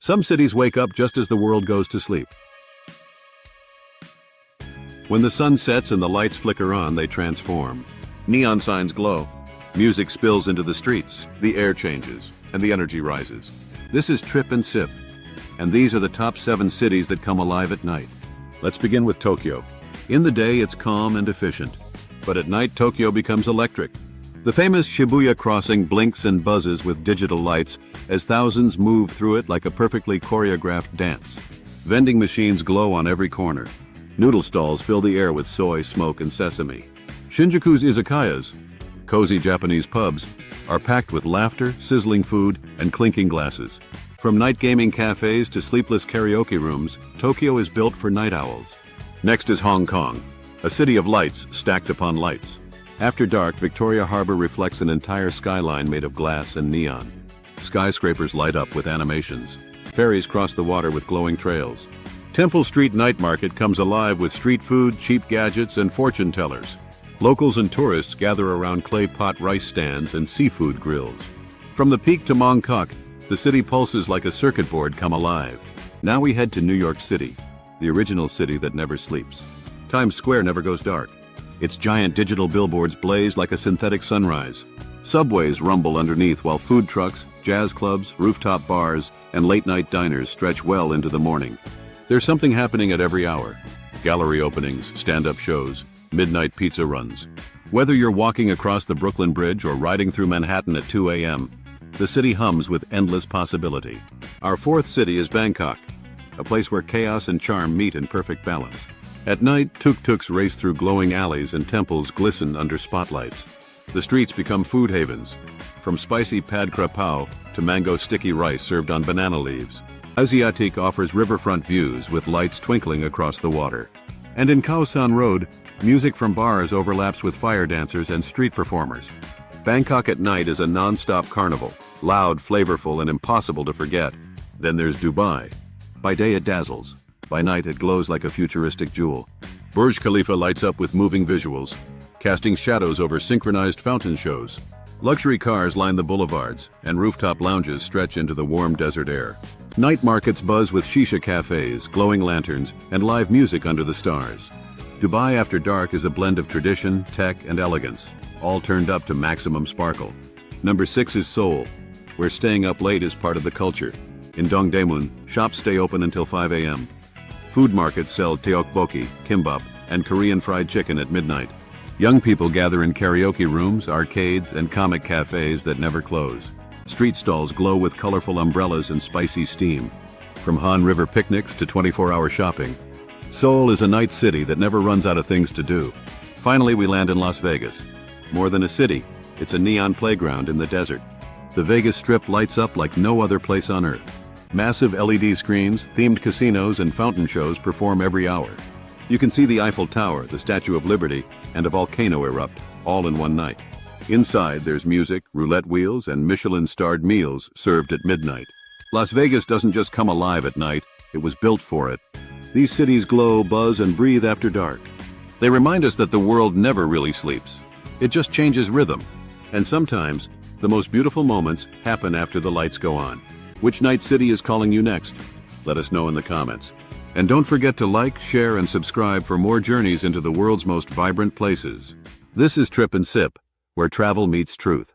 Some cities wake up just as the world goes to sleep. When the sun sets and the lights flicker on, they transform. Neon signs glow. Music spills into the streets. The air changes, and the energy rises. This is Trip and Sip, and these are the top 7 cities that come alive at night. Let's begin with Tokyo. In the day, it's calm and efficient, but at night, Tokyo becomes electric. The famous Shibuya crossing blinks and buzzes with digital lights as thousands move through it like a perfectly choreographed dance. Vending machines glow on every corner. Noodle stalls fill the air with soy, smoke, and sesame. Shinjuku's izakayas, cozy Japanese pubs, are packed with laughter, sizzling food, and clinking glasses. From night gaming cafes to sleepless karaoke rooms, Tokyo is built for night owls. Next is Hong Kong, a city of lights stacked upon lights. After dark, Victoria Harbor reflects an entire skyline made of glass and neon. Skyscrapers light up with animations. Ferries cross the water with glowing trails. Temple Street Night Market comes alive with street food, cheap gadgets, and fortune tellers. Locals and tourists gather around clay pot rice stands and seafood grills. From the peak to Bangkok, the city pulses like a circuit board come alive. Now we head to New York City, the original city that never sleeps. Times Square never goes dark. Its giant digital billboards blaze like a synthetic sunrise. Subways rumble underneath while food trucks, jazz clubs, rooftop bars, and late-night diners stretch well into the morning. There's something happening at every hour. Gallery openings, stand-up shows, midnight pizza runs. Whether you're walking across the Brooklyn Bridge or riding through Manhattan at 2 a.m., the city hums with endless possibility. Our 4th city is Bangkok, a place where chaos and charm meet in perfect balance. At night, tuk-tuks race through glowing alleys and temples glisten under spotlights. The streets become food havens, from spicy pad krapao to mango sticky rice served on banana leaves. Asiatique offers riverfront views with lights twinkling across the water. And in Kaosan Road, music from bars overlaps with fire dancers and street performers. Bangkok at night is a non-stop carnival, loud, flavorful, and impossible to forget. Then there's Dubai. By day it dazzles. By night it glows like a futuristic jewel. Burj Khalifa lights up with moving visuals, casting shadows over synchronized fountain shows. Luxury cars line the boulevards, and rooftop lounges stretch into the warm desert air. Night markets buzz with shisha cafes, glowing lanterns, and live music under the stars. Dubai after dark is a blend of tradition, tech, and elegance, all turned up to maximum sparkle. Number 6 is Seoul, where staying up late is part of the culture. In Dongdaemun, shops stay open until 5 a.m. Food markets sell tteokbokki, kimbap, and Korean fried chicken at midnight. Young people gather in karaoke rooms, arcades, and comic cafes that never close. Street stalls glow with colorful umbrellas and spicy steam. From Han River picnics to 24-hour shopping, Seoul is a night city that never runs out of things to do. Finally, we land in Las Vegas. More than a city, it's a neon playground in the desert. The Vegas Strip lights up like no other place on Earth. Massive LED screens, themed casinos, and fountain shows perform every hour. You can see the Eiffel Tower, the Statue of Liberty, and a volcano erupt, all in one night. Inside, there's music, roulette wheels, and Michelin-starred meals served at midnight. Las Vegas doesn't just come alive at night, it was built for it. These cities glow, buzz, and breathe after dark. They remind us that the world never really sleeps. It just changes rhythm. And sometimes, the most beautiful moments happen after the lights go on. Which night city is calling you next? Let us know in the comments. And don't forget to like, share, and subscribe for more journeys into the world's most vibrant places. This is Trip and Sip, where travel meets truth.